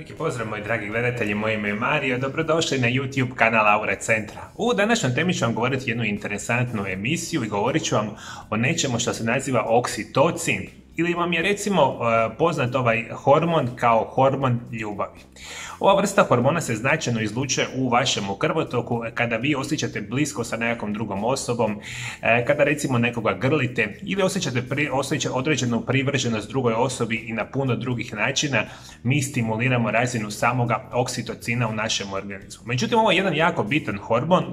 Veliki pozdrav moji dragi gledatelji, moje ime je Mario, dobrodošli na YouTube kanal Aura Centra. U današnjoj temi ću vam govoriti jednu interesantnu emisiju i govorit ću vam o nečemu što se naziva oksitocin. Ili vam je recimo poznat ovaj hormon kao hormon ljubavi. Ova vrsta hormona se značajno izlučuje u vašem krvotoku kada vi osjećate blisko sa nekakvom drugom osobom, kada recimo nekoga grlite ili osjećate određenu privrženost drugoj osobi i na puno drugih načina mi stimuliramo razinu samoga oksitocina u našem organizmu. Međutim, ovo je jedan jako bitan hormon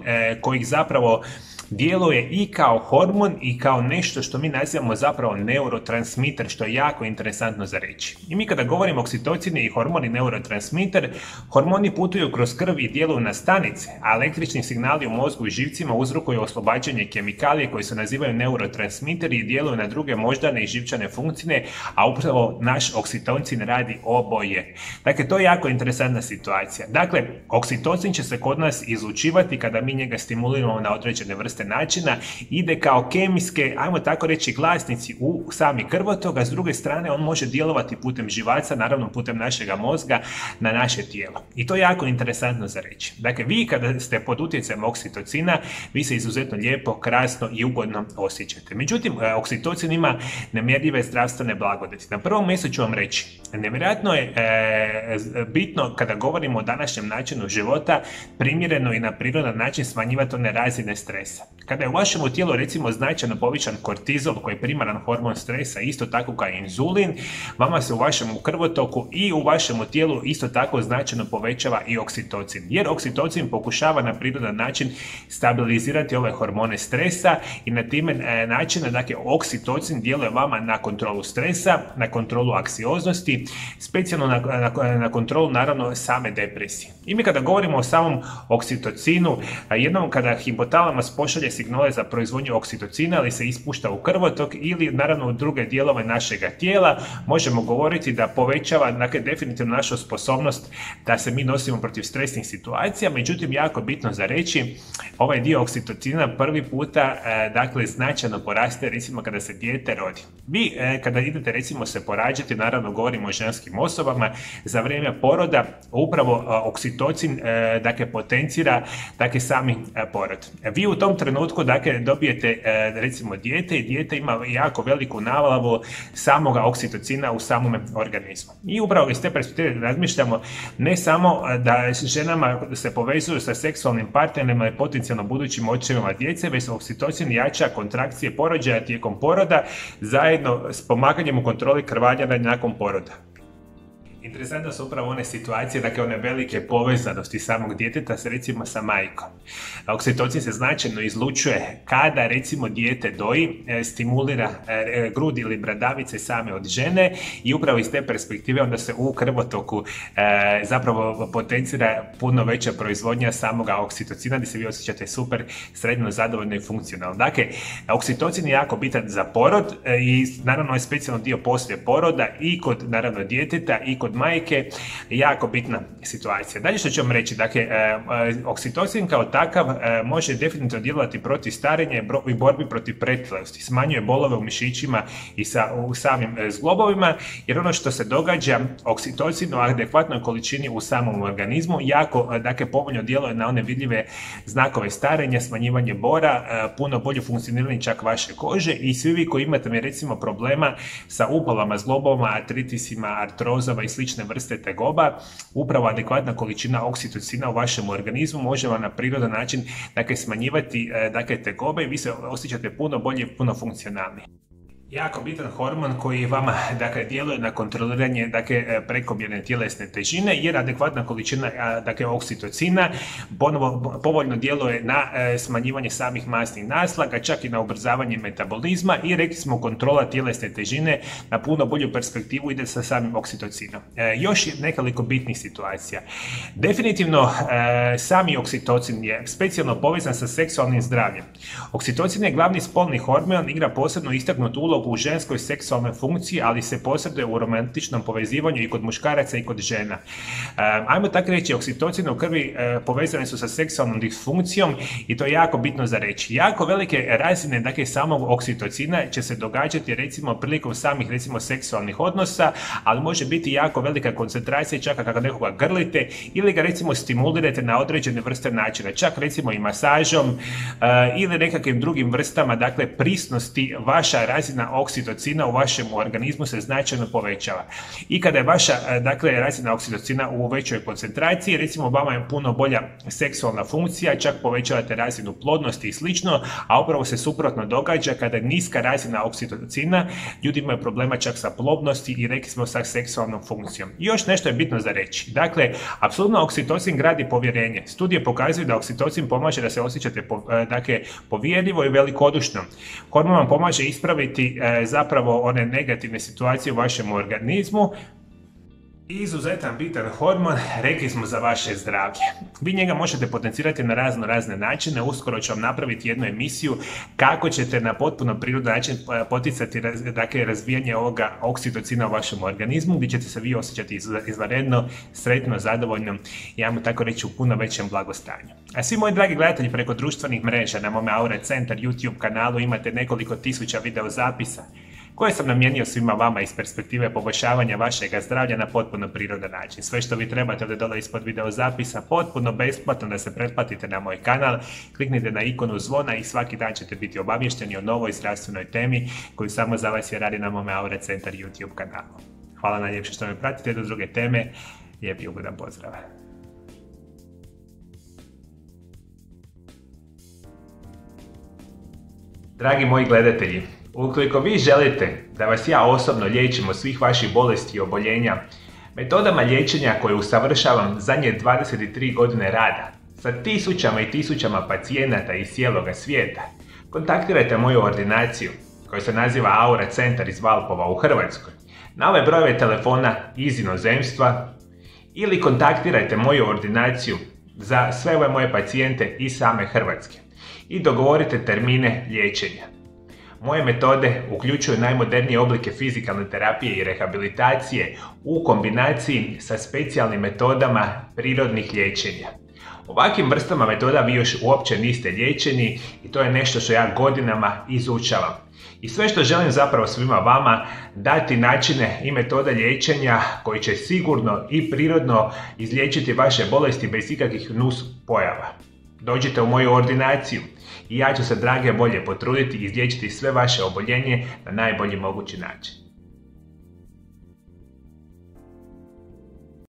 koji zapravo djeluje i kao hormon i kao nešto što mi nazivamo zapravo neurotransmiter, što je jako interesantno za reći. I mi kada govorimo oksitocin i hormoni neurotransmiter, hormoni putuju kroz krv i djeluju na stanice, a električni signali u mozgu i živcima uzrokuju oslobađanje kemikalije koji se nazivaju neurotransmiteri i djeluju na druge moždane i živčane funkcije, a upravo naš oksitocin radi oboje. Dakle, to je jako interesantna situacija. Dakle, oksitocin će se kod nas izlučivati kada mi njega stimuliramo na određene vrste načina, ide kao kemijske, ajmo tako reći, glasnici u sami krvotok, a s druge strane on može djelovati putem živaca, naravno putem našega mozga, na naše tijelo. I to je jako interesantno za reći. Dakle, vi kada ste pod utjecajem oksitocina, vi se izuzetno lijepo, krasno i ugodno osjećate. Međutim, oksitocin ima nemjerljive zdravstvene blagodati. Na prvom mjestu ću vam reći, nevjerojatno je bitno kada govorimo o današnjem načinu života, primjereno i na prirodan način smanjivati one razine stresa. Kada je u vašem tijelu recimo značajno povećan kortizol koji je primaran hormon stresa, isto tako kao inzulin, vama se u vašem krvotoku i u vašem tijelu isto tako značajno povećava i oksitocin. Jer oksitocin pokušava na prirodan način stabilizirati ove hormone stresa i na time načina, dakle, oksitocin djeluje vama na kontrolu stresa, na kontrolu anksioznosti, specijalno na kontrolu naravno same depresije. I mi kada govorimo o samom oksitocinu, jednom kada hipotalamus pošalje signale za proizvodnju oksitocina, ali se ispušta u krvotok ili naravno u druge dijelove našega tijela, možemo govoriti da povećava, dakle, definitivno našu sposobnost da se mi nosimo protiv stresnih situacija. Međutim, jako bitno za reći, ovaj dio oksitocina prvi puta, dakle, značajno poraste recimo kada se dijete rodi. Vi kada idete recimo se porađati, naravno govorimo o ženskim osobama, za vrijeme poroda upravo oksitocin, dakle, potencira, dakle, sami porod. Vi u tom trenutku, dakle, dobijete recimo dijete i dijete ima jako veliku navalu samoga oksitocina u samom organizmu. I upravo iz te perspektive razmišljamo ne samo da ženama se povezuju sa seksualnim partnerima i potencijalno budućim očevima djece, već oksitocin jača kontrakcije porođaja tijekom poroda zajedno s pomaganjem u kontroli krvaljanja nakon poroda. Interesantno su upravo one situacije, dakle one velike povezanosti samog djeteta recimo sa majkom. Oksitocin se značajno izlučuje kada recimo dijete doji, stimulira grudi ili bradavice same od žene i upravo iz te perspektive onda se u krvotoku zapravo potencira puno veća proizvodnja samoga oksitocina gdje se vi osjećate super, sretno, zadovoljno i funkcionalno. Dakle, oksitocin je jako bitan za porod i naravno je specijalno dio poslije poroda i kod naravno djeteta i kod majke, jako bitna situacija. Dalje što ću vam reći, dakle, oksitocin kao takav može definitivno djelovati protiv starenja i borbi protiv pretilosti, smanjuje bolove u mišićima i u samim zglobovima, jer ono što se događa, oksitocin u adekvatnoj količini u samom organizmu jako, dakle, povoljno djeluje na one vidljive znakove starenja, smanjivanje bora, puno bolje funkcioniranje čak vaše kože i svi vi koji imate recimo problema sa upalama, zglobovima, artritisima, artrozama i slične vrste tegoba, upravo adekvatna količina oksitocina u vašem organizmu može vam na prirodan način, dakle, smanjivati, dakle, tegobe i vi se osjećate puno bolje i puno funkcionalnije. Jako bitan hormon koji vama, dakle, djeluje na kontroliranje, dakle, prekomjerne tjelesne težine, jer adekvatna količina, dakle, oksitocina povoljno djeluje na smanjivanje samih masnih naslaga, čak i na ubrzavanje metabolizma i rekli smo kontrola tjelesne težine na puno bolju perspektivu ide sa samim oksitocinom. Još nekoliko bitnih situacija. Definitivno sami oksitocin je specijalno povezan sa seksualnim zdravljem. Oksitocin je glavni spolni hormon, igra posebno istaknutu ulogu ulogu u ženskoj seksualnoj funkciji, ali se posreduje u romantičnom povezivanju i kod muškaraca i kod žena. Ajmo tako reći, oksitocin u krvi povezane su sa seksualnom disfunkcijom i to je jako bitno za reći. Jako velike razine, dakle, samog oksitocina će se događati recimo prilikom samih recimo seksualnih odnosa, ali može biti jako velika koncentracija čak kako nekoga grlite ili ga recimo stimulirate na određene vrste načina, čak recimo i masažom ili nekakvim drugim vrstama, dakle prisnosti, vaša razina oksitocina u vašem organizmu se značajno povećava. I kada je vaša, dakle, razina oksitocina u većoj koncentraciji, recimo vama je puno bolja seksualna funkcija, čak povećavate razinu plodnosti i slično, a upravo se suprotno događa kada je niska razina oksitocina, ljudi imaju problema čak sa plodnosti i rekli smo sa seksualnom funkcijom. I još nešto je bitno za reći. Dakle, apsolutno oksitocin gradi povjerenje. Studije pokazuju da oksitocin pomaže da se osjećate povjerljivo i velikodušno. Hormon vam pomaže ispraviti zapravo one negativne situacije u vašem organizmu. Izuzetan bitan hormon, rekli smo, za vaše zdravlje. Vi njega možete potencirati na razne načine. Uskoro ću vam napraviti jednu emisiju kako ćete na potpuno prirodan način poticati, dakle, razvijanje ovoga oksitocina u vašem organizmu, gdje ćete se vi osjećati izvanredno, sretno, zadovoljno i, ajmo tako reći, u puno većem blagostanju. A svi moji dragi gledatelji, preko društvenih mreža na mome Aura Centar YouTube kanalu imate nekoliko tisuća video zapisa koje sam namijenio svima vama iz perspektive poboljšavanja vašeg zdravlja na potpuno prirodan način. Sve što vi trebate ovdje dole ispod video zapisa, potpuno besplatno, da se pretplatite na moj kanal, kliknite na ikonu zvona i svaki dan ćete biti obavješteni o novoj zdravstvenoj temi koju samo za vas radi na mome Aura Centar YouTube kanalu. Hvala najljepše što me pratite do druge teme. Lijep i ugodan pozdrav. Dragi moji gledatelji, ukoliko vi želite da vas ja osobno liječim od svih vaših bolesti i oboljenja metodama liječenja koje usavršavam zadnje 23 godine rada sa tisućama i tisućama pacijenata iz cijeloga svijeta, kontaktirajte moju ordinaciju koja se naziva Aura Centar iz Valpova u Hrvatskoj na ove brojeve telefona iz inozemstva ili kontaktirajte moju ordinaciju za sve ove moje pacijente iz same Hrvatske i dogovorite termine liječenja. Moje metode uključuju najmodernije oblike fizikalne terapije i rehabilitacije u kombinaciji sa specijalnim metodama prirodnih liječenja. Ovakvim vrstama metoda vi još uopće niste liječeni i to je nešto što ja godinama izučavam. I sve što želim zapravo svima vama dati načine i metode liječenja koji će sigurno i prirodno izliječiti vaše bolesti bez ikakvih nus pojava. Dođite u moju ordinaciju i ja ću se, drage volje, potruditi i izliječiti sve vaše oboljenje na najbolji mogući način.